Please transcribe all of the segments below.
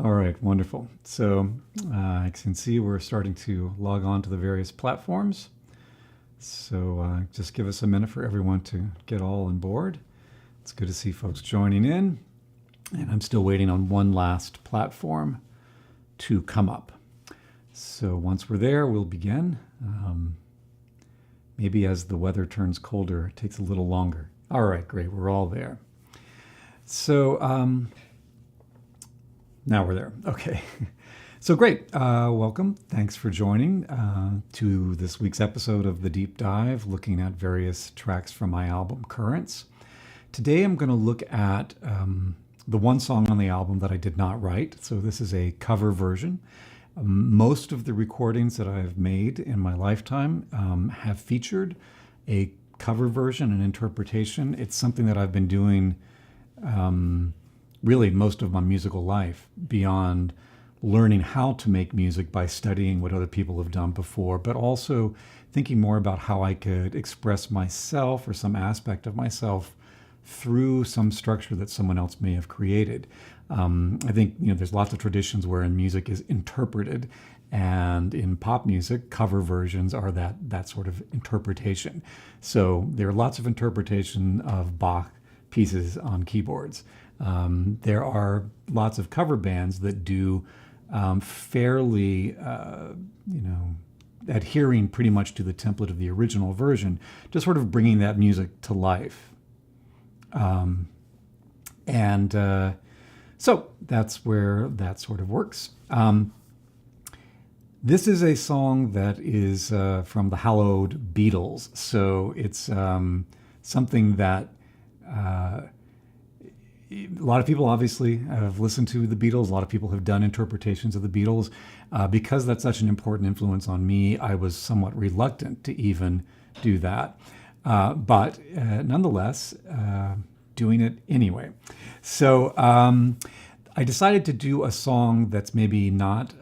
All right, wonderful. So I can see we're starting to log on to the various platforms. So just give us a minute for everyone to get all on board. It's good to see folks joining in. And I'm still waiting on one last platform to come up. So once we're there, we'll begin. Maybe as the weather turns colder, it takes a little longer. All right, great. We're all there. So now we're there. Okay. So great. Welcome. Thanks for joining to this week's episode of The Deep Dive, looking at various tracks from my album Currents. Today I'm going to look at the one song on the album that I did not write. So this is a cover version. Most of the recordings that I've made in my lifetime have featured a cover version, an interpretation. It's something that I've been doing really most of my musical life, beyond learning how to make music by studying what other people have done before, but also thinking more about how I could express myself or some aspect of myself through some structure that someone else may have created. I think there's lots of traditions wherein music is interpreted, and in pop music, cover versions are that sort of interpretation. So there are lots of interpretation of Bach pieces on keyboards. There are lots of cover bands that do fairly, adhering pretty much to the template of the original version, just sort of bringing that music to life. So that's where that sort of works. This is a song that is from the hallowed Beatles. So it's something that a lot of people obviously have listened to the Beatles. A lot of people have done interpretations of the Beatles. Because that's such an important influence on me, I was somewhat reluctant to even do that. But nonetheless, doing it anyway. So I decided to do a song that's maybe not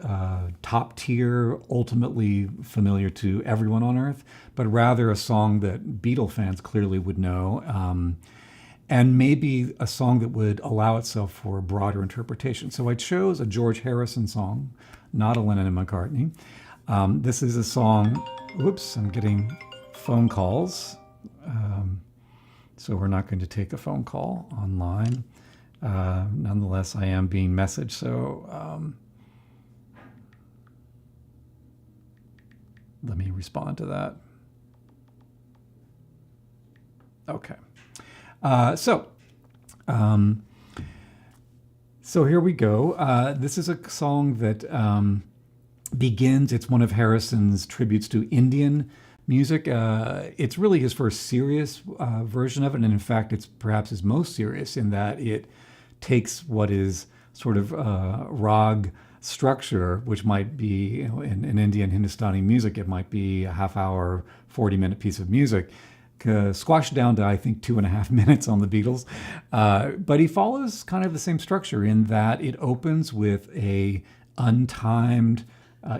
top tier, ultimately familiar to everyone on earth, but rather a song that Beatle fans clearly would know, and maybe a song that would allow itself for a broader interpretation. So I chose a George Harrison song, not a Lennon and McCartney. This is a song, whoops, I'm getting phone calls. So we're not going to take a phone call online. Nonetheless, I am being messaged. So let me respond to that. Okay. So here we go. This is a song that begins. It's one of Harrison's tributes to Indian music. It's really his first serious version of it, and in fact, it's perhaps his most serious in that it takes what is sort of rag structure, which might be in Indian Hindustani music, it might be a half hour, 40-minute piece of music, squashed down to I think 2.5 minutes on the Beatles. But he follows kind of the same structure in that it opens with a untimed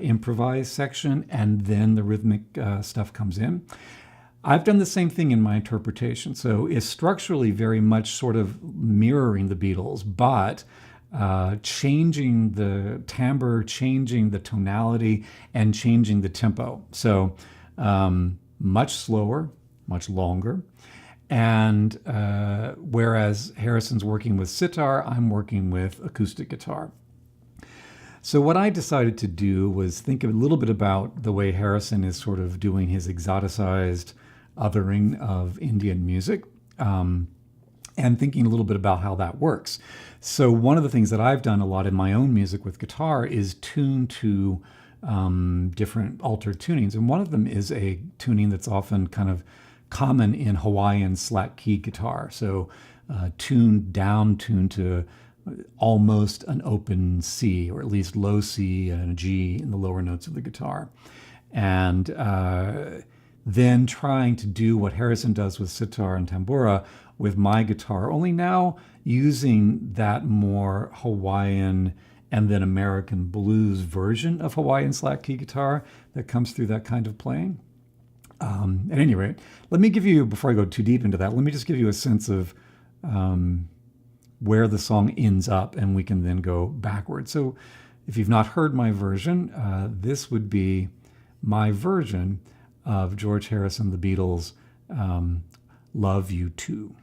improvised section, and then the rhythmic stuff comes in. I've done the same thing in my interpretation. So it's structurally very much sort of mirroring the Beatles, but changing the timbre, changing the tonality, and changing the tempo. So much slower, much longer. And whereas Harrison's working with sitar, I'm working with acoustic guitar. So what I decided to do was think a little bit about the way Harrison is sort of doing his exoticized othering of Indian music, and thinking a little bit about how that works. So one of the things that I've done a lot in my own music with guitar is tune to different altered tunings. And one of them is a tuning that's often kind of common in Hawaiian slack key guitar. So tuned down, tuned to almost an open C, or at least low C and a G in the lower notes of the guitar. And then trying to do what Harrison does with sitar and tambura with my guitar, only now using that more Hawaiian and then American blues version of Hawaiian slack key guitar that comes through that kind of playing. At any rate, let me give you, before I go too deep into that, let me just give you a sense of where the song ends up, and we can then go backwards. So if you've not heard my version, this would be my version of George Harrison, the Beatles, Love You Too.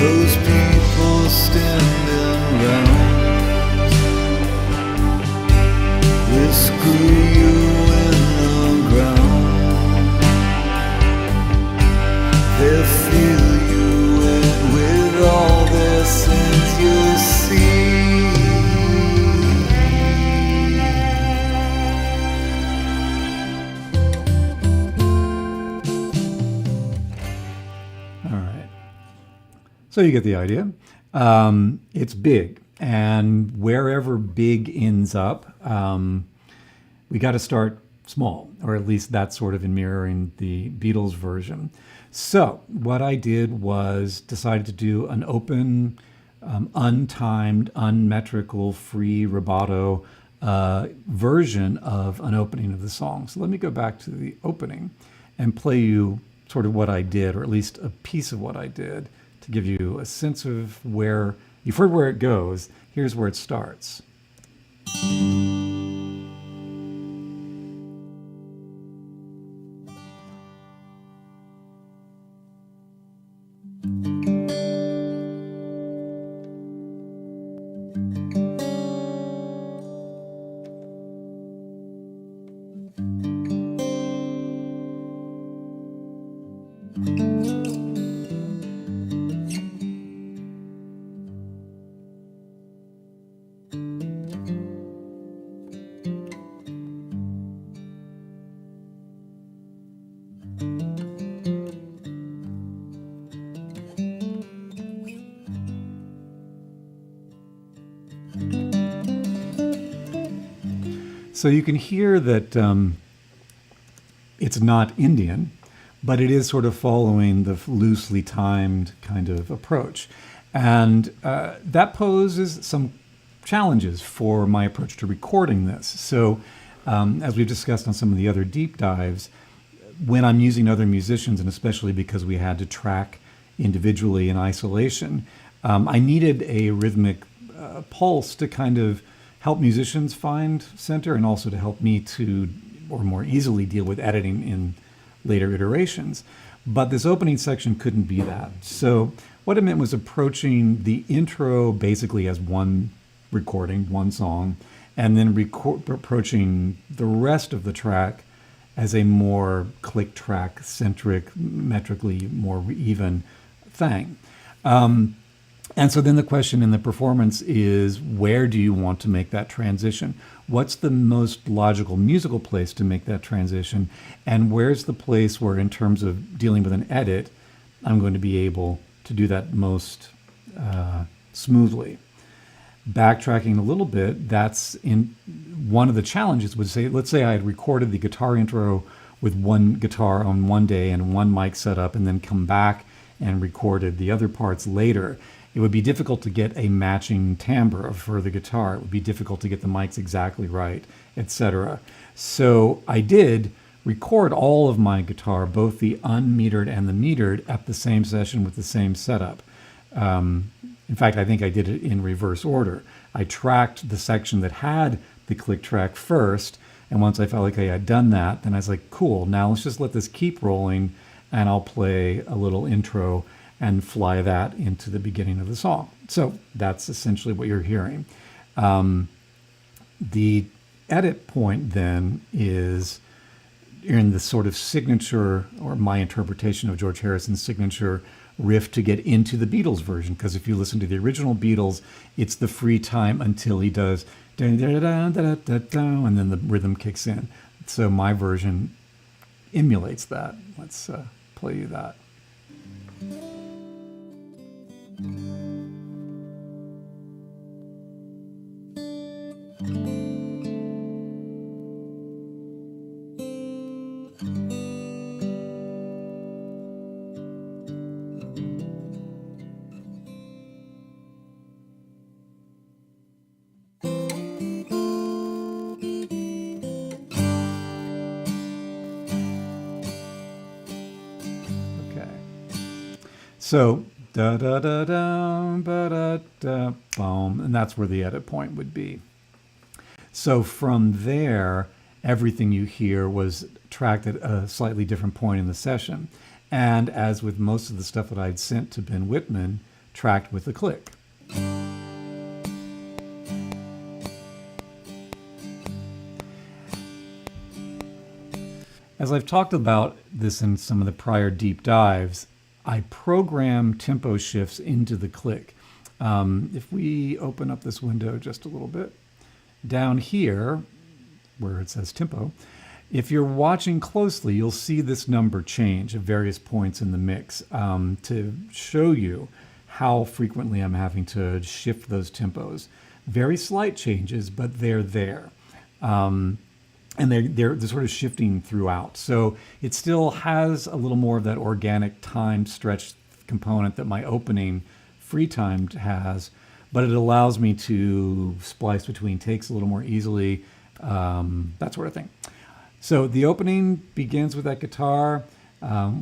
Those people standing round will screw you in the ground. They'll fill you in with all their sins you'll see. All right. So you get the idea. It's big, and wherever big ends up, we got to start small, or at least that's sort of in mirroring the Beatles version. So what I did was decided to do an open, untimed, unmetrical, free rubato version of an opening of the song. So let me go back to the opening and play you sort of what I did, or at least a piece of what I did, to give you a sense of where, you've heard where it goes, here's where it starts. So you can hear that it's not Indian, but it is sort of following the loosely timed kind of approach. And that poses some challenges for my approach to recording this. So as we've discussed on some of the other deep dives, when I'm using other musicians, and especially because we had to track individually in isolation, I needed a rhythmic pulse to kind of help musicians find center, and also to help me to, or more easily, deal with editing in later iterations. But this opening section couldn't be that. So what it meant was approaching the intro basically as one recording, one song, and then approaching the rest of the track as a more click track centric, metrically more even thing. And so then the question in the performance is, where do you want to make that transition? What's the most logical musical place to make that transition? And where's the place where, in terms of dealing with an edit, I'm going to be able to do that most smoothly? Backtracking a little bit, that's in one of the challenges would say, let's say I had recorded the guitar intro with one guitar on one day and one mic setup, and then come back and recorded the other parts later. It would be difficult to get a matching timbre for the guitar. It would be difficult to get the mics exactly right, etc. So I did record all of my guitar, both the unmetered and the metered, at the same session with the same setup. In fact, I think I did it in reverse order. I tracked the section that had the click track first, and once I felt like I had done that, then I was like, cool, now let's just let this keep rolling, and I'll play a little intro and fly that into the beginning of the song. So that's essentially what you're hearing. The edit point then is in the sort of signature, or my interpretation of George Harrison's signature riff to get into the Beatles version. Because if you listen to the original Beatles, it's the free time until he does and then the rhythm kicks in. So my version emulates that. Let's play you that. So da da da da ba da da boom, and that's where the edit point would be. So from there, everything you hear was tracked at a slightly different point in the session, and as with most of the stuff that I'd sent to Ben Whitman, tracked with a click. As I've talked about this in some of the prior deep dives, I program tempo shifts into the click. If we open up this window just a little bit, down here, where it says tempo, if you're watching closely, you'll see this number change at various points in the mix to show you how frequently I'm having to shift those tempos. Very slight changes, but they're there. And they're sort of shifting throughout. So it still has a little more of that organic time stretch component that my opening free time has, but it allows me to splice between takes a little more easily, that sort of thing. So the opening begins with that guitar.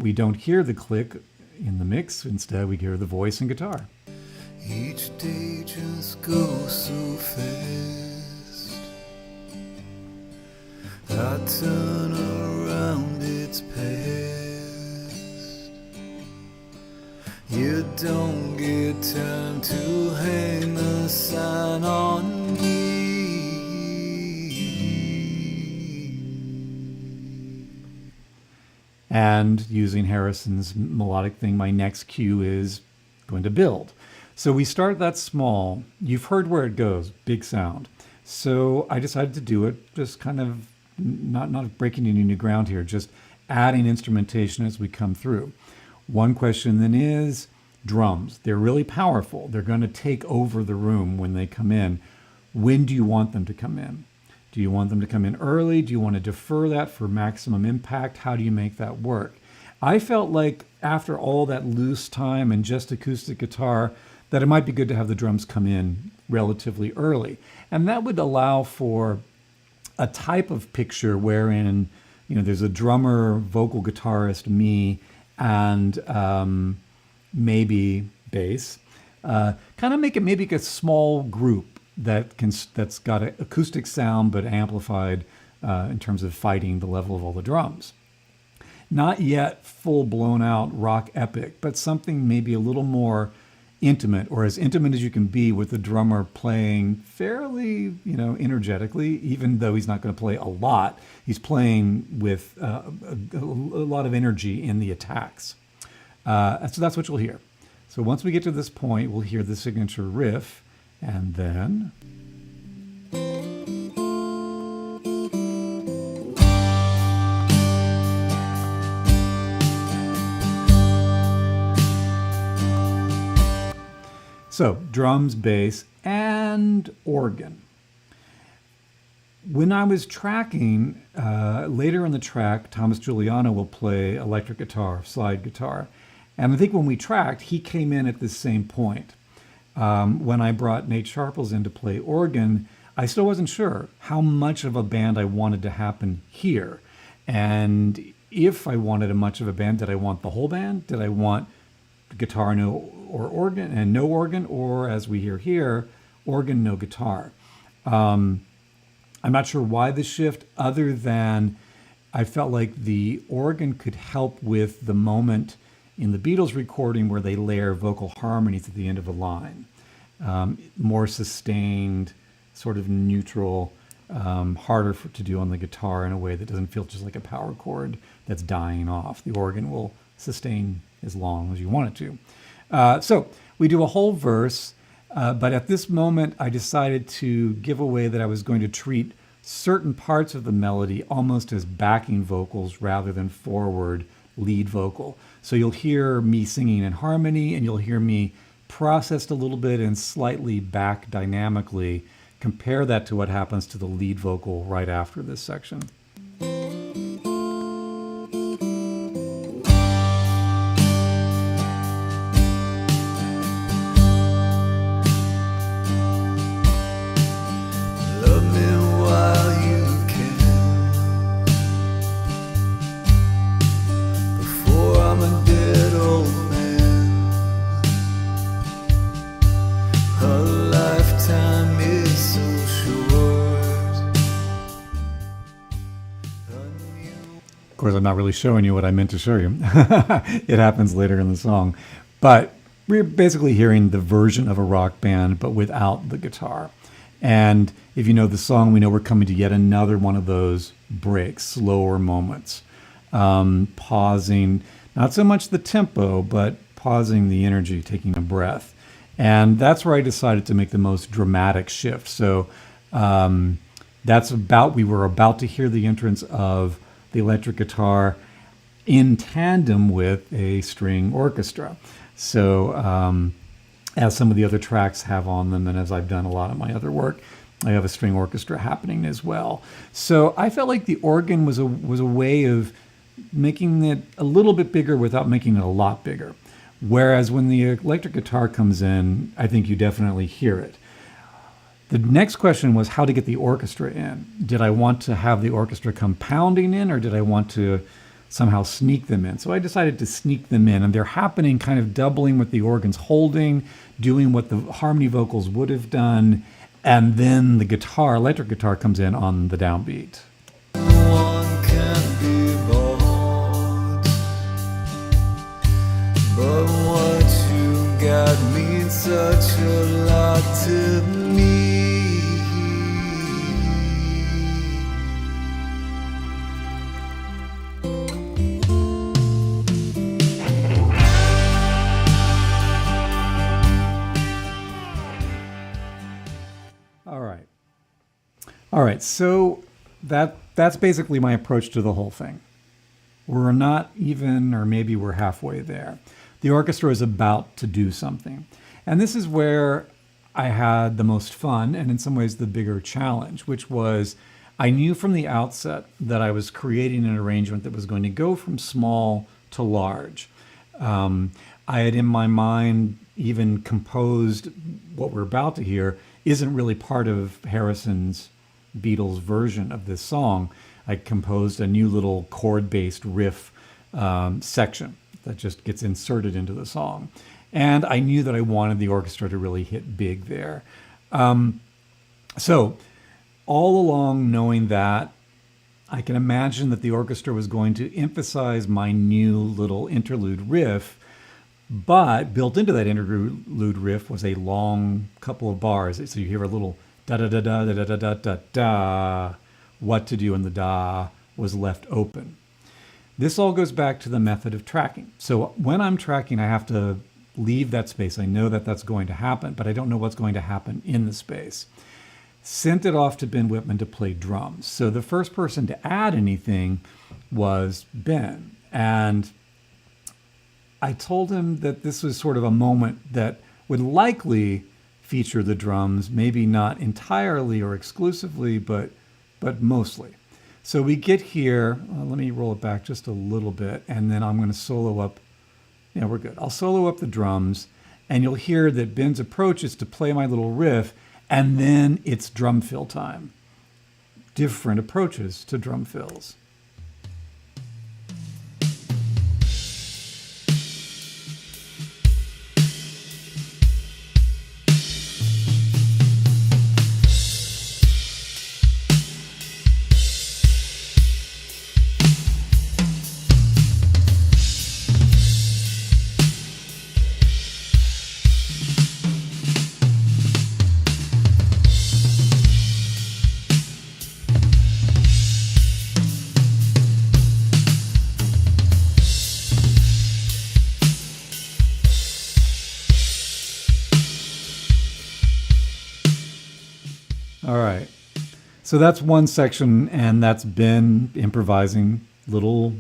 We don't hear the click in the mix. Instead, we hear the voice and guitar. Each day just goes so fast. I turn around, it's past. You don't get time to hang the sign on me. And using Harrison's melodic thing, my next cue is going to build. So we start that small. You've heard where it goes, big sound. So I decided to do it just kind of not breaking any new ground here, just adding instrumentation as we come through. One question then is drums. They're really powerful. They're going to take over the room when they come in. When do you want them to come in? Do you want them to come in early? Do you want to defer that for maximum impact? How do you make that work? I felt like after all that loose time and just acoustic guitar, that it might be good to have the drums come in relatively early. And that would allow for a type of picture wherein, there's a drummer, vocal guitarist, me, and maybe bass. Kind of make it maybe a small group that's got an acoustic sound but amplified in terms of fighting the level of all the drums. Not yet full blown out rock epic, but something maybe a little more intimate, or as intimate as you can be with the drummer playing fairly, energetically, even though he's not going to play a lot. He's playing with a lot of energy in the attacks. So that's what you'll hear. So once we get to this point, we'll hear the signature riff, and then... So drums, bass, and organ. When I was tracking, later in the track, Thomas Giuliano will play electric guitar, slide guitar. And I think when we tracked, he came in at this same point. When I brought Nate Sharples in to play organ, I still wasn't sure how much of a band I wanted to happen here. And if I wanted much of a band, did I want the whole band? Did I want guitar, no, or organ, and no organ, or as we hear here, organ, no guitar? I'm not sure why the shift, other than I felt like the organ could help with the moment in the Beatles recording where they layer vocal harmonies at the end of a line. More sustained, sort of neutral, harder to do on the guitar in a way that doesn't feel just like a power chord that's dying off. The organ will sustain as long as you want it to. So we do a whole verse, but at this moment I decided to give away that I was going to treat certain parts of the melody almost as backing vocals rather than forward lead vocal. So you'll hear me singing in harmony, and you'll hear me processed a little bit and slightly back dynamically. Compare that to what happens to the lead vocal right after this section. Of course, I'm not really showing you what I meant to show you. It happens later in the song. But we're basically hearing the version of a rock band, but without the guitar. And if you know the song, we know we're coming to yet another one of those breaks, slower moments. Pausing, not so much the tempo, but pausing the energy, taking a breath. And that's where I decided to make the most dramatic shift. So we were about to hear the entrance of the electric guitar in tandem with a string orchestra. So as some of the other tracks have on them, and as I've done a lot of my other work, I have a string orchestra happening as well. So I felt like the organ was a way of making it a little bit bigger without making it a lot bigger. Whereas when the electric guitar comes in, I think you definitely hear it. The next question was how to get the orchestra in. Did I want to have the orchestra come pounding in, or did I want to somehow sneak them in? So I decided to sneak them in, and they're happening kind of doubling what the organ's holding, doing what the harmony vocals would have done, and then the electric guitar comes in on the downbeat. One can be bought, but what you got means such a lot to me. All right, so that's basically my approach to the whole thing. We're not even, or maybe we're halfway there. The orchestra is about to do something. And this is where I had the most fun, and in some ways the bigger challenge, which was I knew from the outset that I was creating an arrangement that was going to go from small to large. I had in my mind even composed what we're about to hear isn't really part of Harrison's Beatles version of this song. I composed a new little chord-based riff section that just gets inserted into the song. And I knew that I wanted the orchestra to really hit big there. So all along knowing that, I can imagine that the orchestra was going to emphasize my new little interlude riff, but built into that interlude riff was a long couple of bars. So you hear a little da-da-da-da-da-da-da-da-da. What to do in the da was left open. This all goes back to the method of tracking. So when I'm tracking, I have to leave that space. I know that that's going to happen, but I don't know what's going to happen in the space. Sent it off to Ben Whitman to play drums. So the first person to add anything was Ben. And I told him that this was sort of a moment that would likely feature the drums, maybe not entirely or exclusively, but mostly. So we get here, let me roll it back just a little bit, and then I'm going to solo up. Yeah, we're good. I'll solo up the drums, and you'll hear that Ben's approach is to play my little riff, and then it's drum fill time. Different approaches to drum fills. All right. So that's one section, and that's Ben improvising little,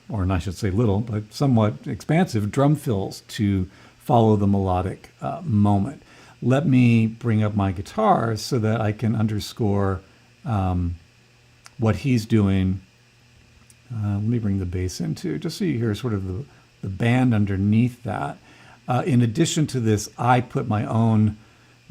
or I should say little, but somewhat expansive drum fills to follow the melodic moment. Let me bring up my guitar so that I can underscore what he's doing. Let me bring the bass in too, just so you hear sort of the band underneath that. In addition to this, I put my own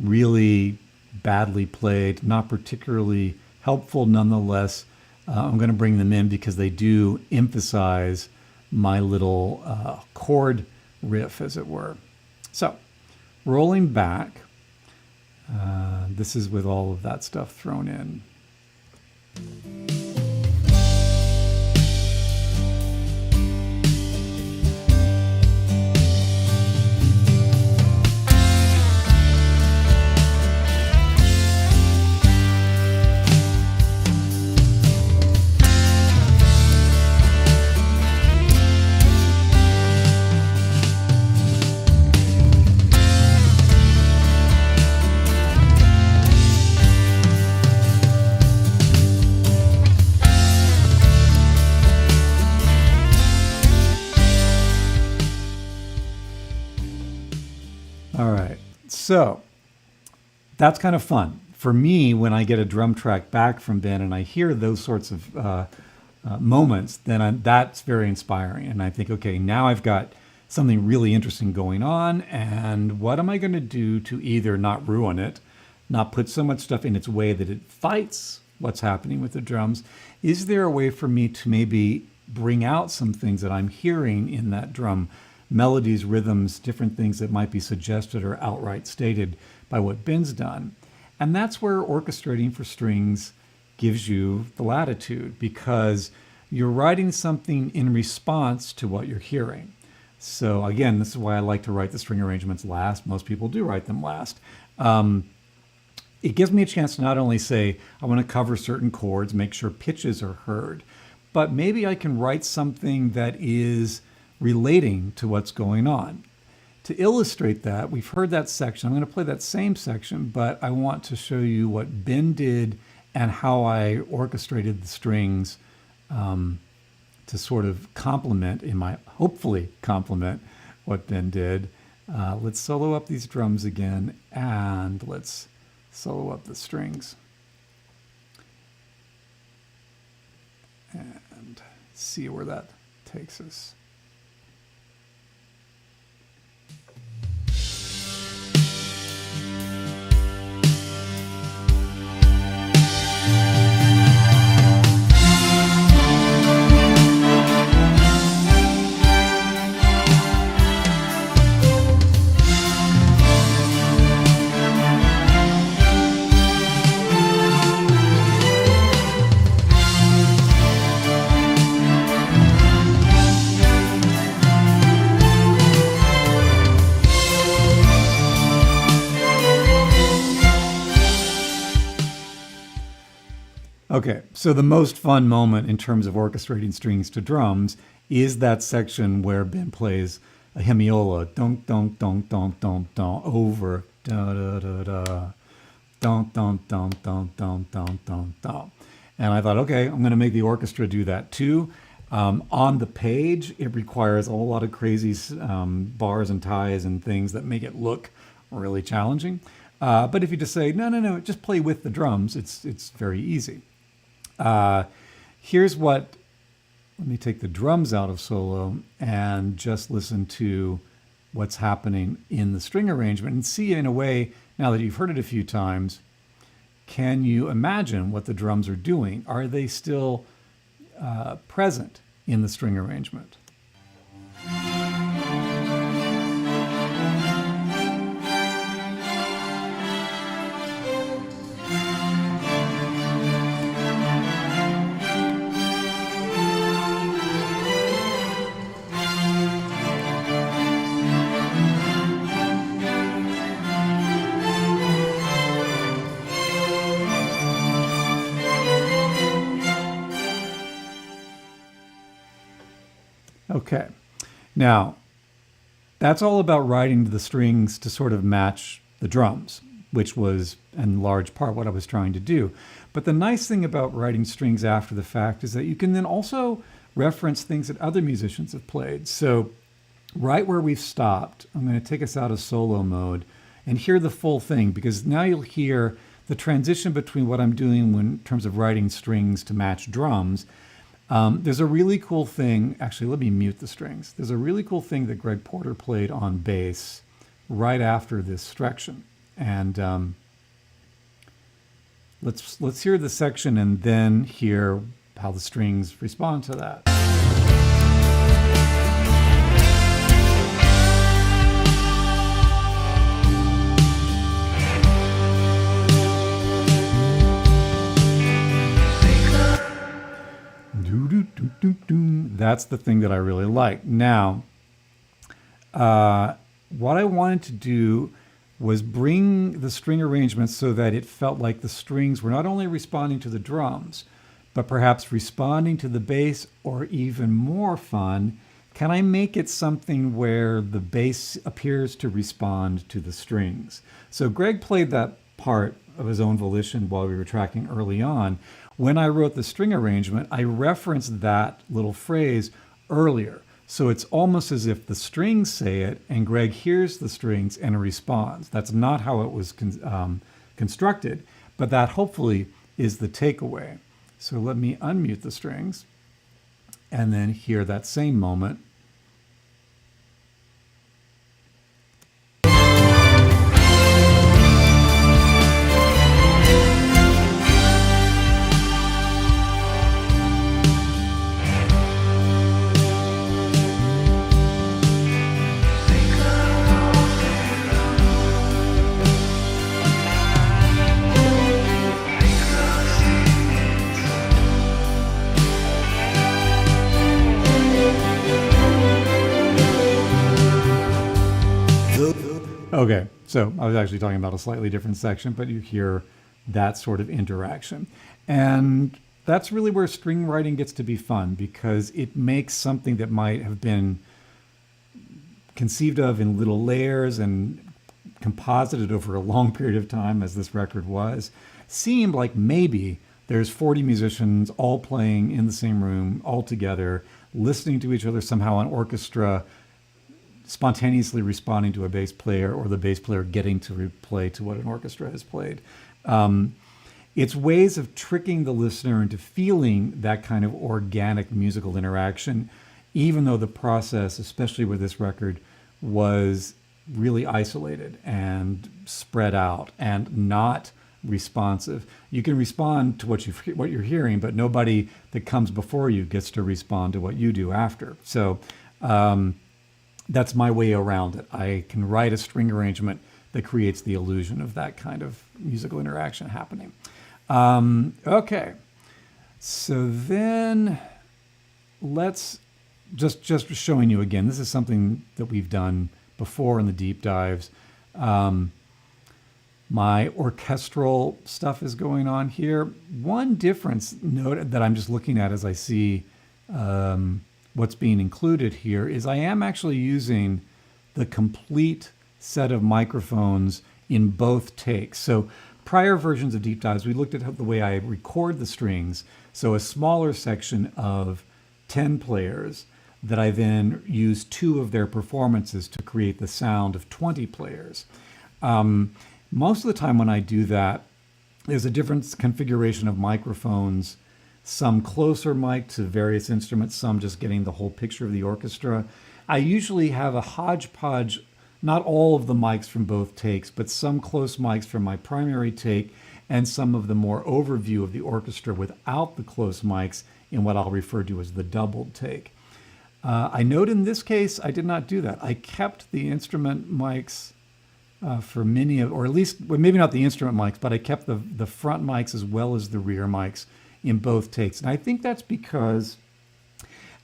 really badly played, not particularly helpful nonetheless. I'm going to bring them in because they do emphasize my little chord riff, as it were. So, rolling back, this is with all of that stuff thrown in. So that's kind of fun. For me, when I get a drum track back from Ben and I hear those sorts of moments, then that's very inspiring. And I think, okay, now I've got something really interesting going on. And what am I going to do to either not ruin it, not put so much stuff in its way that it fights what's happening with the drums? Is there a way for me to maybe bring out some things that I'm hearing in that drum? Melodies, rhythms, different things that might be suggested or outright stated by what Ben's done. And that's where orchestrating for strings gives you the latitude, because you're writing something in response to what you're hearing. So again, this is why I like to write the string arrangements last. Most people do write them last. It gives me a chance to not only say, I want to cover certain chords, make sure pitches are heard, but maybe I can write something that is relating to what's going on. To illustrate that, we've heard that section. I'm going to play that same section, but I want to show you what Ben did and how I orchestrated the strings to sort of hopefully complement what Ben did. Let's solo up these drums again, and let's solo up the strings. And see where that takes us. Okay, so the most fun moment in terms of orchestrating strings to drums is that section where Ben plays a hemiola, donk, donk, donk, donk, donk, donk, over, da, da, da, da, donk, donk, donk, donk, donk, donk, donk, donk. And I thought, okay, I'm going to make the orchestra do that too. On the page, it requires a whole lot of crazy bars and ties and things that make it look really challenging. But if you just say, no, just play with the drums, it's very easy. Here's let me take the drums out of solo and just listen to what's happening in the string arrangement and see, in a way, now that you've heard it a few times, can you imagine what the drums are doing? Are they still present in the string arrangement? Okay, now that's all about writing the strings to sort of match the drums, which was in large part what I was trying to do. But the nice thing about writing strings after the fact is that you can then also reference things that other musicians have played. So right where we've stopped, I'm going to take us out of solo mode and hear the full thing, because now you'll hear the transition between what I'm doing in terms of writing strings to match drums. There's a really cool thing, actually let me mute the strings. There's a really cool thing that Greg Porter played on bass right after this section. And let's hear the section and then hear how the strings respond to that. That's the thing that I really like. Now, what I wanted to do was bring the string arrangement so that it felt like the strings were not only responding to the drums, but perhaps responding to the bass, or even more fun, can I make it something where the bass appears to respond to the strings? So Greg played that part of his own volition while we were tracking early on. When I wrote the string arrangement, I referenced that little phrase earlier. So it's almost as if the strings say it and Greg hears the strings and responds. That's not how it was constructed, but that hopefully is the takeaway. So let me unmute the strings and then hear that same moment. Okay, so I was actually talking about a slightly different section, but you hear that sort of interaction. And that's really where string writing gets to be fun, because it makes something that might have been conceived of in little layers and composited over a long period of time, as this record was, seem like maybe there's 40 musicians all playing in the same room, all together, listening to each other, somehow an orchestra spontaneously responding to a bass player, or the bass player getting to play to what an orchestra has played. It's ways of tricking the listener into feeling that kind of organic musical interaction, even though the process, especially with this record, was really isolated and spread out and not responsive. You can respond to what you're hearing, but nobody that comes before you gets to respond to what you do after. So that's my way around it. I can write a string arrangement that creates the illusion of that kind of musical interaction happening. Okay, so then let's just showing you again. This is something that we've done before in the deep dives. My orchestral stuff is going on here. One difference note that I'm just looking at as I see what's being included here is I am actually using the complete set of microphones in both takes. So prior versions of Deep Dives, we looked at the way I record the strings. So a smaller section of 10 players that I then use 2 of their performances to create the sound of 20 players. Most of the time when I do that, there's a different configuration of microphones, some closer mic to various instruments, some just getting the whole picture of the orchestra. I usually have a hodgepodge, not all of the mics from both takes, but some close mics from my primary take and some of the more overview of the orchestra without the close mics in what I'll refer to as the doubled take. I note in this case, I did not do that. I kept the instrument mics for many of, or at least, well, maybe not the instrument mics, but I kept the front mics as well as the rear mics in both takes. And I think that's because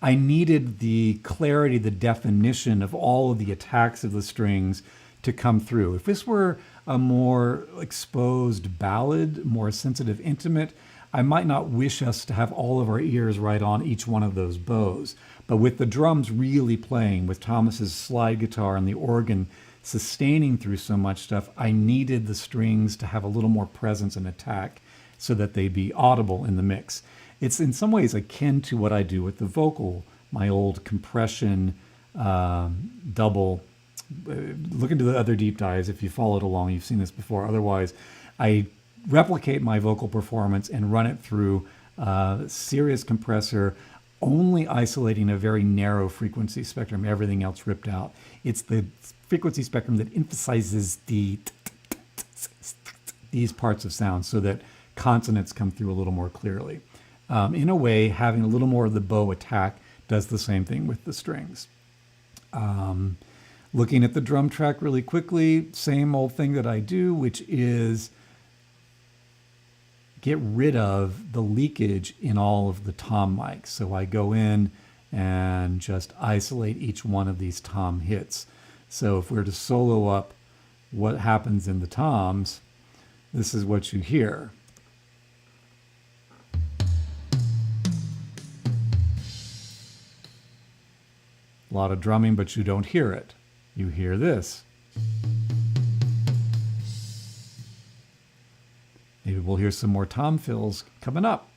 I needed the clarity, the definition of all of the attacks of the strings to come through. If this were a more exposed ballad, more sensitive, intimate, I might not wish us to have all of our ears right on each one of those bows. But with the drums really playing, with Thomas's slide guitar and the organ sustaining through so much stuff, I needed the strings to have a little more presence and attack so that they'd be audible in the mix. It's in some ways akin to what I do with the vocal, my old compression double. Look into the other deep dives if you followed along, you've seen this before. Otherwise, I replicate my vocal performance and run it through Sirius compressor, only isolating a very narrow frequency spectrum, everything else ripped out. It's the frequency spectrum that emphasizes these parts of sound so that consonants come through a little more clearly. In a way, having a little more of the bow attack does the same thing with the strings. Looking at the drum track really quickly, same old thing that I do, which is get rid of the leakage in all of the tom mics. So I go in and just isolate each one of these tom hits. So if we're to solo up what happens in the toms, this is what you hear. A lot of drumming, but you don't hear it. You hear this. Maybe we'll hear some more tom fills coming up.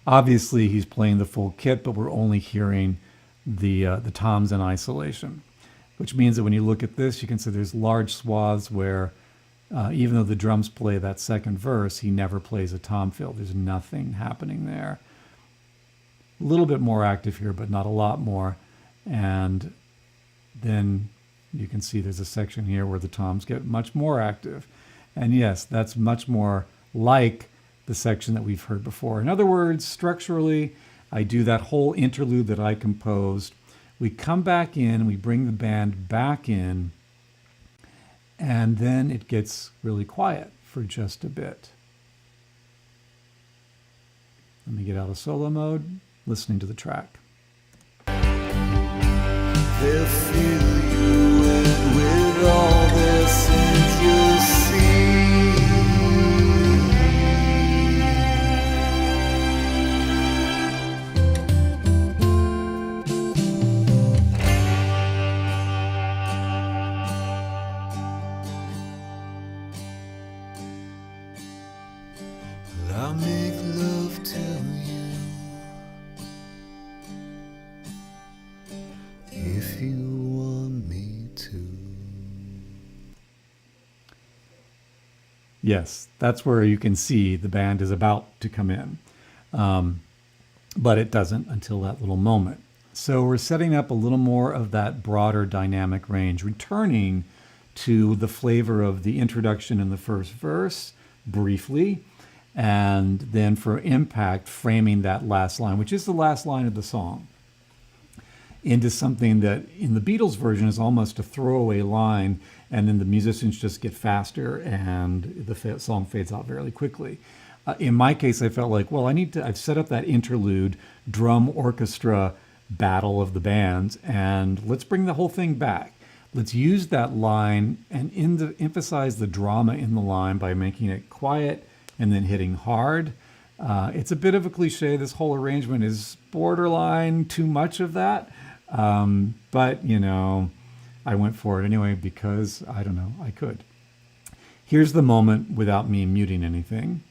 Obviously, he's playing the full kit, but we're only hearing the toms in isolation, which means that when you look at this, you can see there's large swaths where even though the drums play that second verse, he never plays a tom fill. There's nothing happening there. A little bit more active here, but not a lot more. And then you can see there's a section here where the toms get much more active. And yes, that's much more like the section that we've heard before. In other words, structurally, I do that whole interlude that I composed. We come back in, we bring the band back in, and then it gets really quiet for just a bit. Let me get out of solo mode, listening to the track. They'll fill you in with all their sins you'll see. I'll make love to you if you want me to. Yes, that's where you can see the band is about to come in. But it doesn't until that little moment. So we're setting up a little more of that broader dynamic range, returning to the flavor of the introduction in the first verse briefly, and then for impact, framing that last line, which is the last line of the song, into something that in the Beatles version is almost a throwaway line, and then the musicians just get faster and the song fades out very quickly. In my case, I felt like, well, I've set up that interlude, drum orchestra battle of the bands, and let's bring the whole thing back. Let's use that line and emphasize the drama in the line by making it quiet and then hitting hard. It's a bit of a cliche. This whole arrangement is borderline too much of that. But, I went for it anyway because, I don't know, I could. Here's the moment without me muting anything.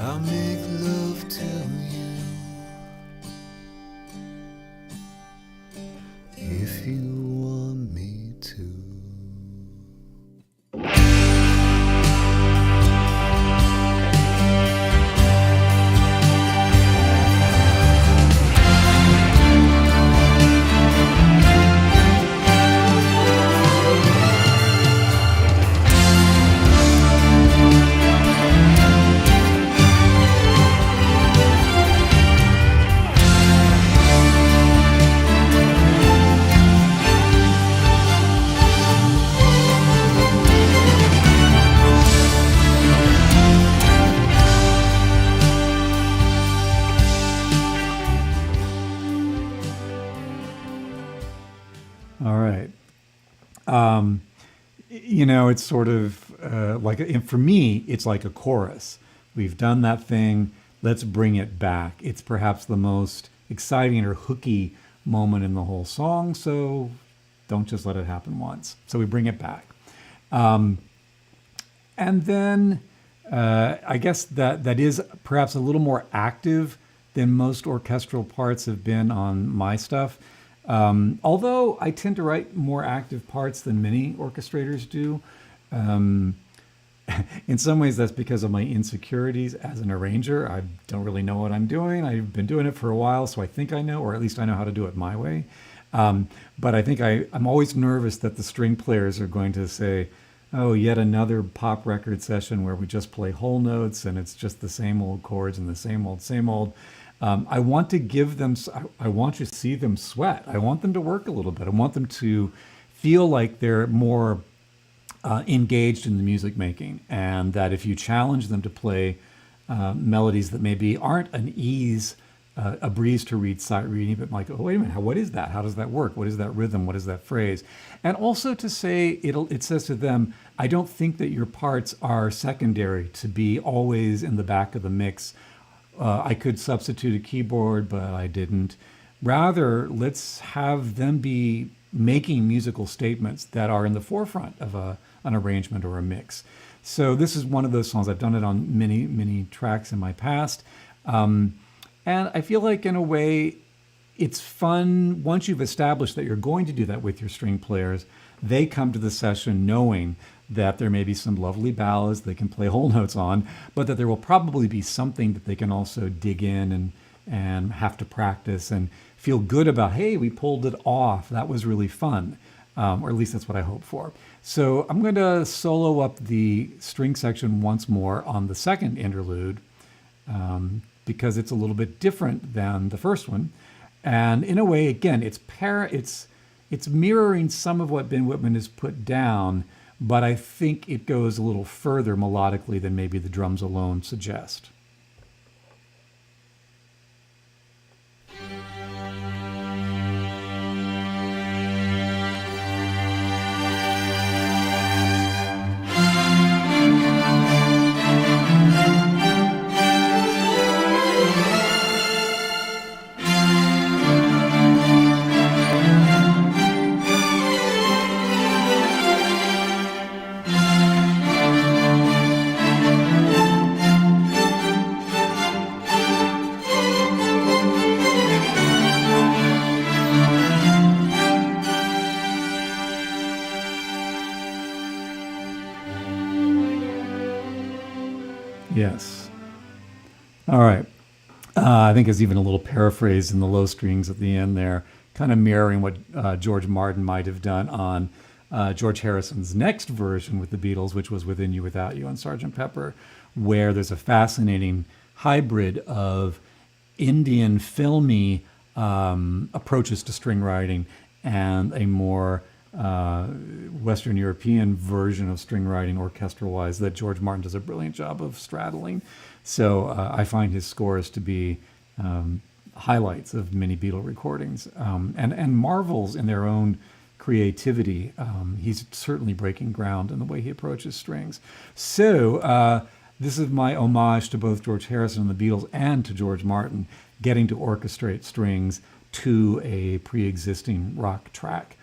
I'll make love to you if you want me to. All right. It's sort of and for me, it's like a chorus. We've done that thing. Let's bring it back. It's perhaps the most exciting or hooky moment in the whole song. So don't just let it happen once. So we bring it back. And then I guess that is perhaps a little more active than most orchestral parts have been on my stuff. Although I tend to write more active parts than many orchestrators do. In some ways, that's because of my insecurities as an arranger. I don't really know what I'm doing. I've been doing it for a while, so I think I know, or at least I know how to do it my way. But I think I'm always nervous that the string players are going to say, oh, yet another pop record session where we just play whole notes and it's just the same old chords and the same old. I want to give them, I want to see them sweat. I want them to work a little bit. I want them to feel like they're more engaged in the music making, and that if you challenge them to play melodies that maybe aren't an ease, a breeze to read sight reading, but like, oh, wait a minute, what is that? How does that work? What is that rhythm? What is that phrase? And also to say, it says to them, I don't think that your parts are secondary to be always in the back of the mix. I could substitute a keyboard, but I didn't. Rather, let's have them be making musical statements that are in the forefront of an arrangement or a mix. So this is one of those songs. I've done it on many, many tracks in my past. And I feel like, in a way, it's fun once you've established that you're going to do that with your string players. They come to the session knowing that there may be some lovely ballads they can play whole notes on, but that there will probably be something that they can also dig in and have to practice and feel good about. Hey, we pulled it off. That was really fun. Or at least that's what I hope for. So I'm going to solo up the string section once more on the second interlude, because it's a little bit different than the first one. And in a way, again, it's mirroring some of what Ben Whitman has put down, but I think it goes a little further melodically than maybe the drums alone suggest. Yes. All right. I think there's even a little paraphrase in the low strings at the end there, kind of mirroring what George Martin might have done on George Harrison's next version with the Beatles, which was Within You, Without You on Sgt. Pepper, where there's a fascinating hybrid of Indian filmy approaches to string writing and a more Western European version of string writing orchestral-wise that George Martin does a brilliant job of straddling. So I find his scores to be highlights of many Beatle recordings, and marvels in their own creativity. He's certainly breaking ground in the way he approaches strings. So this is my homage to both George Harrison and the Beatles and to George Martin, getting to orchestrate strings to a pre-existing rock track.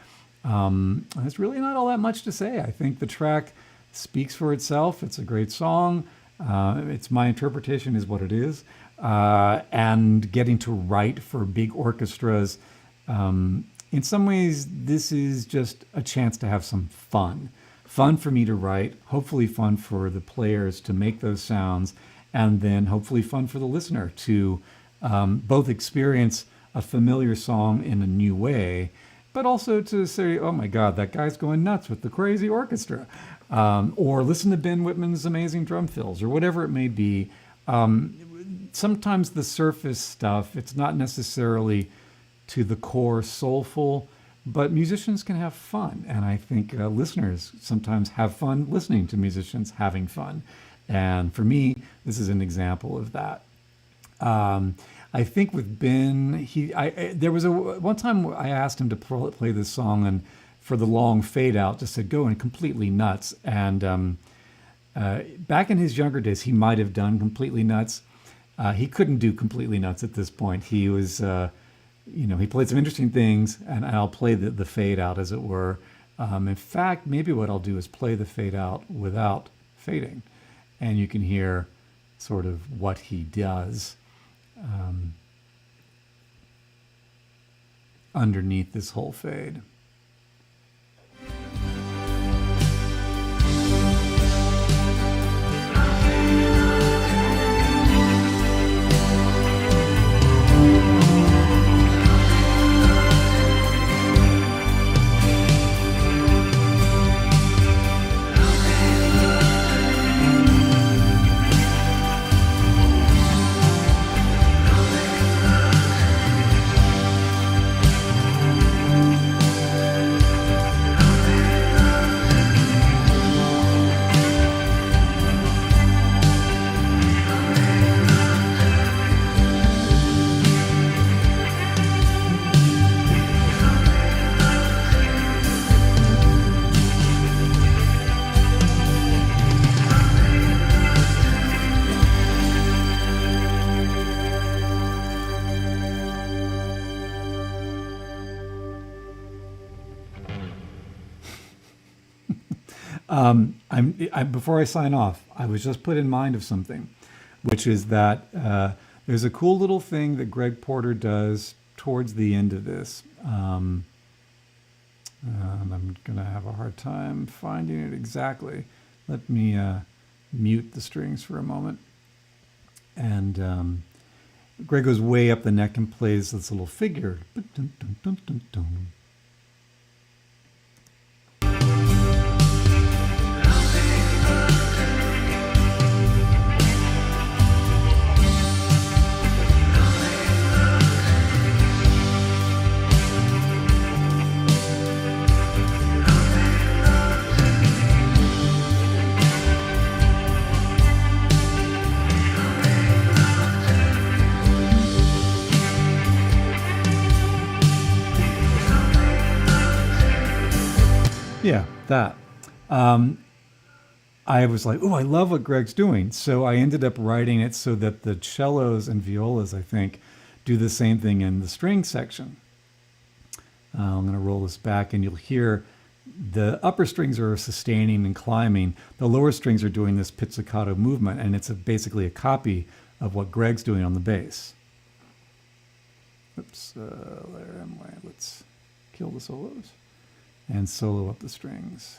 There's really not all that much to say. I think the track speaks for itself. It's a great song. It's my interpretation is what it is. And getting to write for big orchestras, in some ways, this is just a chance to have some fun. Fun for me to write, hopefully fun for the players to make those sounds, and then hopefully fun for the listener to both experience a familiar song in a new way, but also to say, oh my God, that guy's going nuts with the crazy orchestra. Or listen to Ben Whitman's amazing drum fills, or whatever it may be. Sometimes the surface stuff, it's not necessarily to the core soulful, but musicians can have fun. And I think listeners sometimes have fun listening to musicians having fun. And for me, this is an example of that. I think with Ben, there was one time I asked him to play this song, and for the long fade out, just said go and completely nuts. And back in his younger days, he might have done completely nuts. He couldn't do completely nuts at this point. He was, he played some interesting things, and I'll play the fade out, as it were. In fact, maybe what I'll do is play the fade out without fading, and you can hear sort of what he does underneath this whole fade. Before I sign off, I was just put in mind of something, which is that there's a cool little thing that Greg Porter does towards the end of this. And I'm going to have a hard time finding it exactly. Let me mute the strings for a moment. And Greg goes way up the neck and plays this little figure. Yeah, that. I was like, oh, I love what Greg's doing. So I ended up writing it so that the cellos and violas, I think, do the same thing in the string section. I'm going to roll this back and you'll hear the upper strings are sustaining and climbing. The lower strings are doing this pizzicato movement, and it's basically a copy of what Greg's doing on the bass. Oops, there am I. Let's kill the solos and solo up the strings.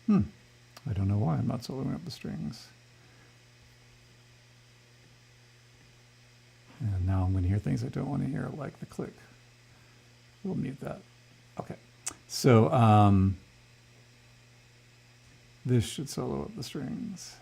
I don't know why I'm not soloing up the strings. And now I'm going to hear things I don't want to hear, like the click. We'll mute that. Okay. So this should solo up the strings.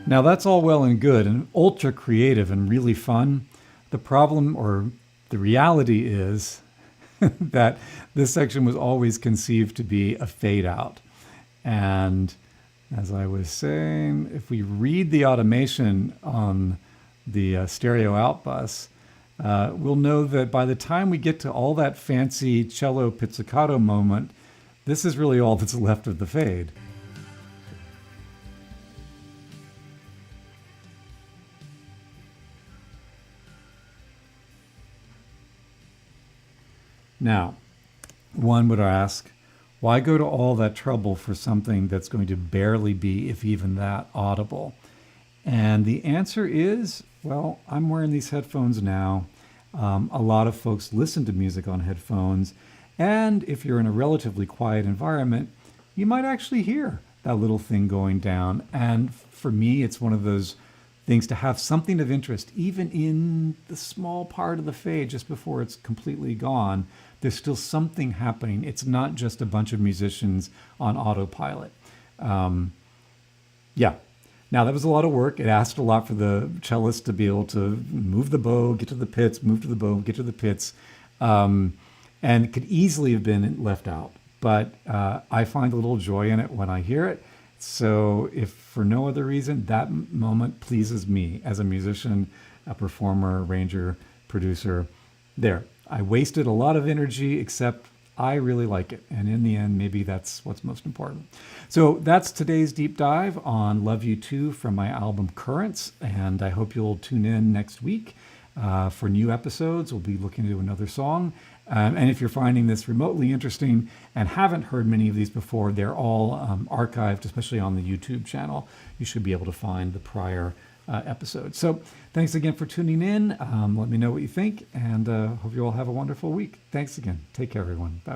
Now that's all well and good and ultra creative and really fun. The problem, or the reality, is that this section was always conceived to be a fade out. And as I was saying, if we read the automation on the stereo out bus, we'll know that by the time we get to all that fancy cello pizzicato moment, this is really all that's left of the fade. Now, one would ask, why go to all that trouble for something that's going to barely be, if even that, audible? And the answer is, well, I'm wearing these headphones now. A lot of folks listen to music on headphones. And if you're in a relatively quiet environment, you might actually hear that little thing going down. And for me, it's one of those things to have something of interest, even in the small part of the fade just before it's completely gone. There's still something happening. It's not just a bunch of musicians on autopilot. Yeah. Now, that was a lot of work. It asked a lot for the cellist to be able to move the bow, get to the pits, move to the bow, get to the pits, and it could easily have been left out. But I find a little joy in it when I hear it. So if for no other reason, that moment pleases me as a musician, a performer, arranger, producer. There. I wasted a lot of energy, except I really like it. And in the end, maybe that's what's most important. So that's today's deep dive on Love You Too from my album Currents. And I hope you'll tune in next week for new episodes. We'll be looking into another song. And if you're finding this remotely interesting and haven't heard many of these before, they're all archived, especially on the YouTube channel. You should be able to find the prior episodes. So thanks again for tuning in. Let me know what you think, and hope you all have a wonderful week. Thanks again. Take care, everyone. Bye.